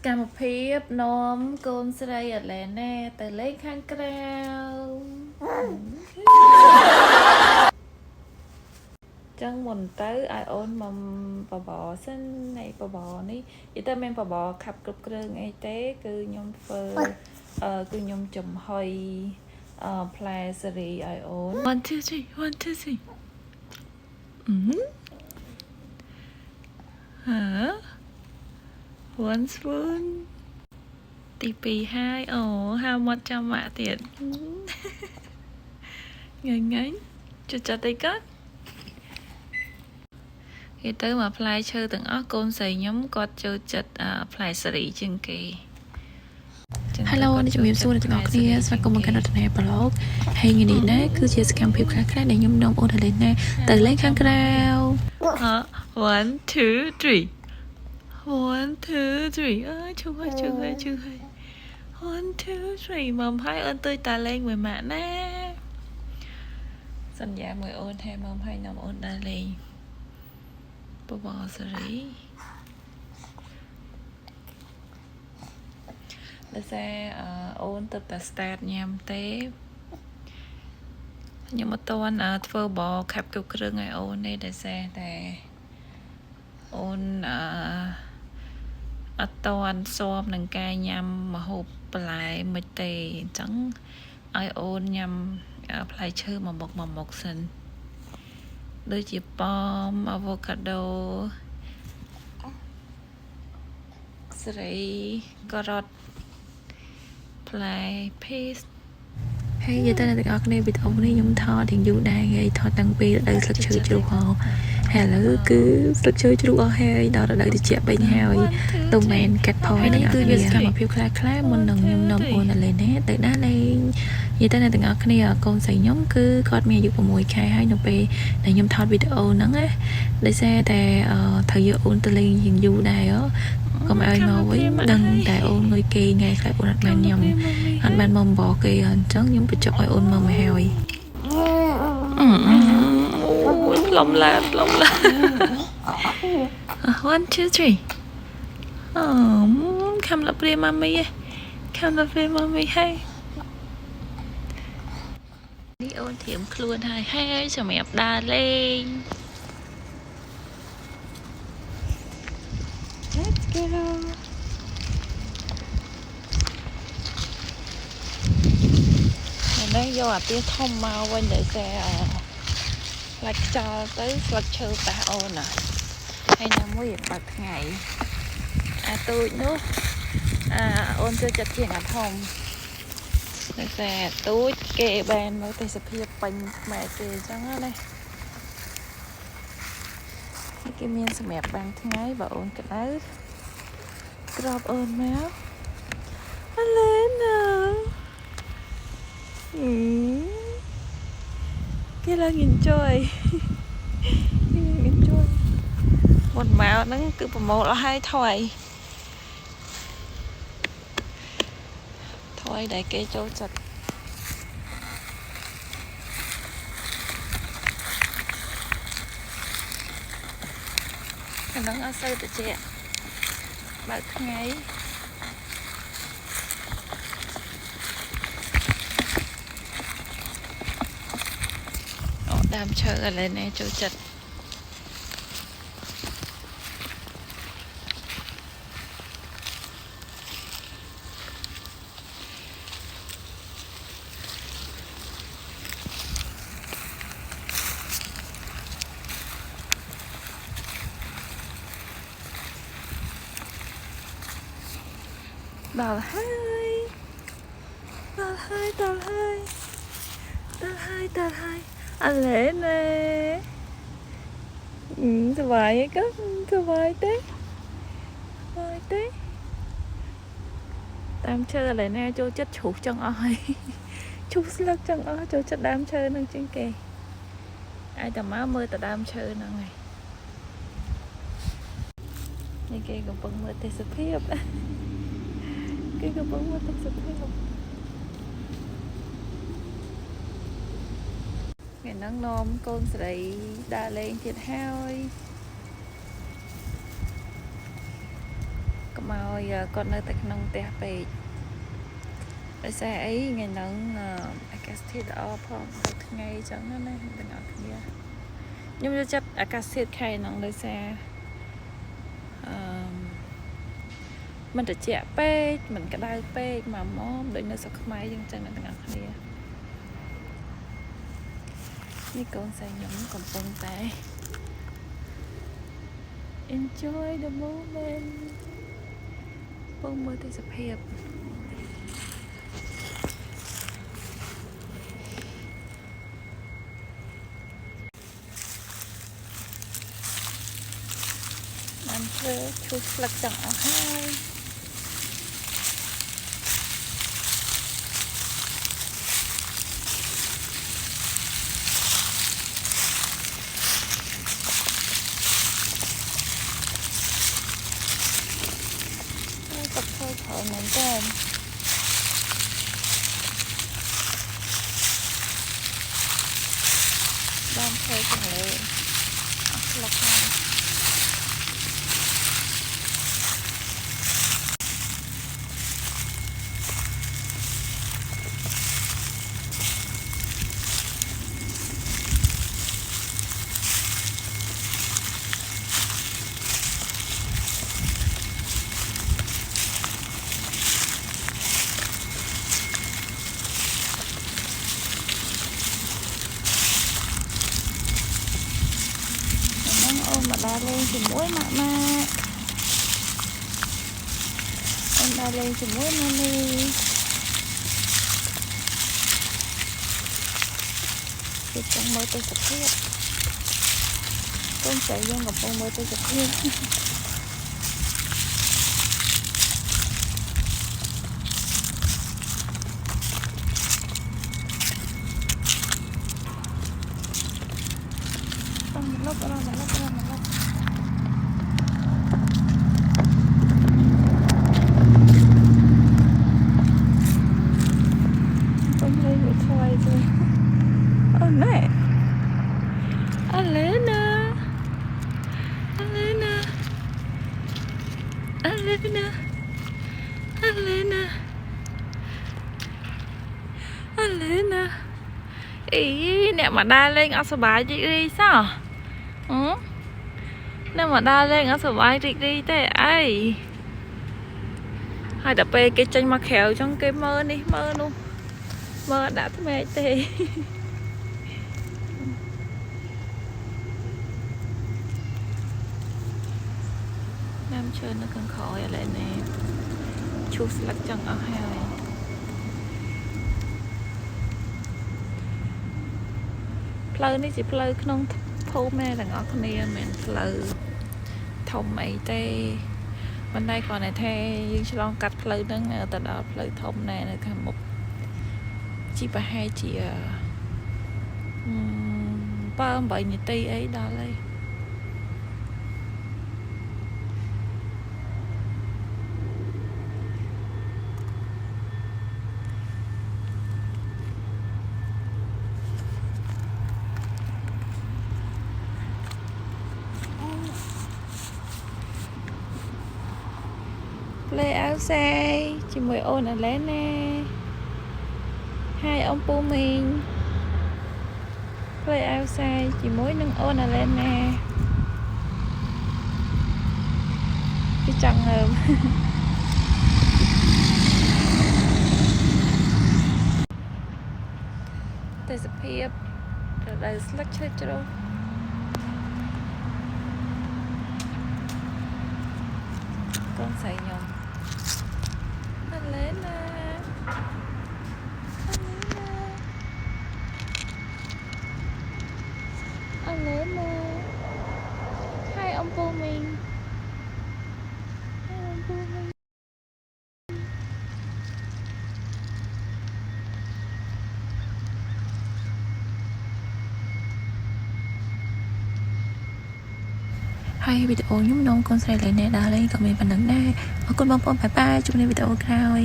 កម្មភាពនាំកូនស្រីអឡែណែទៅលេងខាងក្រៅចឹងមុនទៅឲ្យអូនមកបបរសិននៃបបរនេះនិយាយទៅមានបបរខាប់គ្រប់គ្រឿងអីទេគឺខ្ញុំធ្វើគឺខ្ញុំចំហុយផ្លែសេរីឲ្យអូន 1 2 3 1 2 3one spoon ទី2ហើយអូហៅមកចាំម៉ាក់ទៀតញ៉ាញ់ចិត្តអីក៏គេទៅមកផ្លែឈើទាំងអស់កូនស្រីខ្ញុំគាត់ចូលចិត្តផ្លែសេរីជាងគេ Hello នេះជំរាបសួរអ្នកទាំងអស់គ្នាស្វាគមន៍មកកាន់រតនាប្លុកហើយថ្ងៃនេះដែរគឺជាសកម្មភាពខ្លះៗដែលខ្ញុំនាំអូនទៅលេងណាទៅលេងខាងក្រៅ 1 2 3 1 2 3អើជឿហើយ1 2 3មកហើយអូនទៅតាលេងមួយម៉ាក់ណាសន្យាមួយអូនហើយមកហើយនាំអូនដើរលេងបបរសេរីដោយសារអូនទៅតែ start ញ៉ាំទេខ្ញុំអត់ទាន់ធ្វើបបរខាប់គ្រប់គ្រឿងឲ្យអូនទេដោយសារតែអូនអត់ទាន់ស៊ាំនឹងការញ៉ាំម្ហូបបន្លែមិនទេអញ្ចឹងឲ្យអូនញ៉ាំផ្លែឈើមួយមុខសិនដូចជាប៉ោមអាវ៉ូកាដូស្រីការ៉ុតផ្លែភេសហើយនិយាយទៅអ្នកទាំងអស់គ្នាវីដេអូនេះខ្ញុំថតទាំងយូរដែរហើយថតតាំងពីរដូវស្លឹកឈើជ្រុះហោហើយឥឡូវគឺស្លឹកឈើជ្រុះអស់ហើយដល់រដូវត្រជាក់ពេញហើយទៅមែនកាត់ផយនេះគឺជាសកម្មភាពខ្លះៗមុននឹងខ្ញុំនាំអូនទៅលេងណាទៅដើរលេងនិយាយទៅអ្នកទាំងអស់គ្នាកូនស្រីខ្ញុំគឺគាត់មានអាយុ6ខែហើយនៅពេលដែលខ្ញុំថតវីដេអូហ្នឹងណាដោយសារតែត្រូវយកអូនទៅលេងជាងយូរដែរកុំឲ្យមកវិញដឹងតែអូនងុយគេថ្ងៃខ្លះអូនអត់បានញ៉ាំអត់បានមកបបគេអញ្ចឹងខ្ញុំបញ្ចុកឲ្យអូនមកហើយឡំឡា1 2 3ខំឡាព្រាម៉ាមីខំឡាព្រាម៉ាមីហើយនេះអូនត្រៀមខ្លួនហើយសម្រាប់ដើរលេង Let's go នេះយកអាទៀធំមកវិញដោយសារខ្លាច់ខ្យល់ទៅស្លឹកឈើប៉ះអូនហើយណាមួយបើកថ្ងៃអាទូចនោះអូនចូលចិត្តជាងអាធំដោយសារទូចគេបានមើលទេសភាពពេញម៉ែគេអញ្ចឹងណាគេមានសម្រាប់បានថ្ងៃបើអូនក្តៅក្របអូនមកអាឡែណាគេឡើង enjoy មុនមកហ្នឹងគឺប្រមូលអស់ហើយថយដែលគេចូលចិត្តហ្នឹងអត់សូវតិចបើកថ្ងៃដើមឈើឥឡូវនេះចូលចិត្តដល់ហើយអឡែណែសប្បាយអីក៏សប្បាយទេដើមឈើអឡែណែចូលចិត្តជ្រុះចឹងអស់ហើយជ្រុះស្លឹកចឹងអស់ចូលចិត្តដើមឈើនឹងជាងគេអាចតែមកមើលតែដើមឈើហ្នឹងហើយនេះគេកំពុងមើលទេសភាពគេកំពុងមើលទេសភាពថ្ងៃហ្នឹងនាំកូនស្រីដើរលេងទៀតហើយ ក mau giờ con nơi tại nông tè về để xe ấy ngày nắng akasit ở phong ngày chẳng nó này bên ở kia nhưng mà chắc akasit khai nắng để xe mìnhจะแจะเป๊กmìnhก็ได้เป๊กมาหม้อโดยในสักไม้ยังจังนั่นต่างๆเนี่ยนี่conใส่หยงcònปงแต่ enjoy the moment ปงมือแต่สภาพมันเธอชุดหลักจังเอาให้กับข้าวเผาเหมือนกันบ้านเคยกันเลยราคาmà đa lên thì muối mà em đa lên thì muối mà đi thì trong mơ tôi sạch hết con chạy vô ngọc con mơ tôi sạch hết một lúc rồi một lúc rồi một lúc không lên bị thôi rồi này Alena Alena Alena Alena Alena ý nè mà đa lên ở số bài chị đi sao nè mà đa lên ở số bài chị đi thế ai hai đập bê cái chân mà khéo trong cái mơ đi mơ luôn mơ đã mẹ tê nam chơi nó cần khỏi lại nè chút lắc chân ở hai plơនេះជាផ្លូវក្នុងភូមិទាំងអស់គ្នាមិនផ្លូវធំអីទេមិនដែរគ្រាន់តែថាយើងឆ្លងកាត់ផ្លូវហ្នឹងទៅដល់ផ្លូវធំណែនៅខាងមុខជីប្រហែលជា7-8នាទីអីដល់ហើយលេអៅសាយជាមួយអូនអាឡែណាហើយôngពូមីងលេអៅសាយជាមួយនឹងអូនអាឡែណាពីចង់តែសភាពដែលស្លឹកឈើជ្រុះកូនស្រីខ្ញុំAlena Alena hai ông phu mình hai ông phu mình hay video nhúng nông con sẽ lại nè đà lên còn mình phản ứng đây con bông bông bye bye chụp lên video cao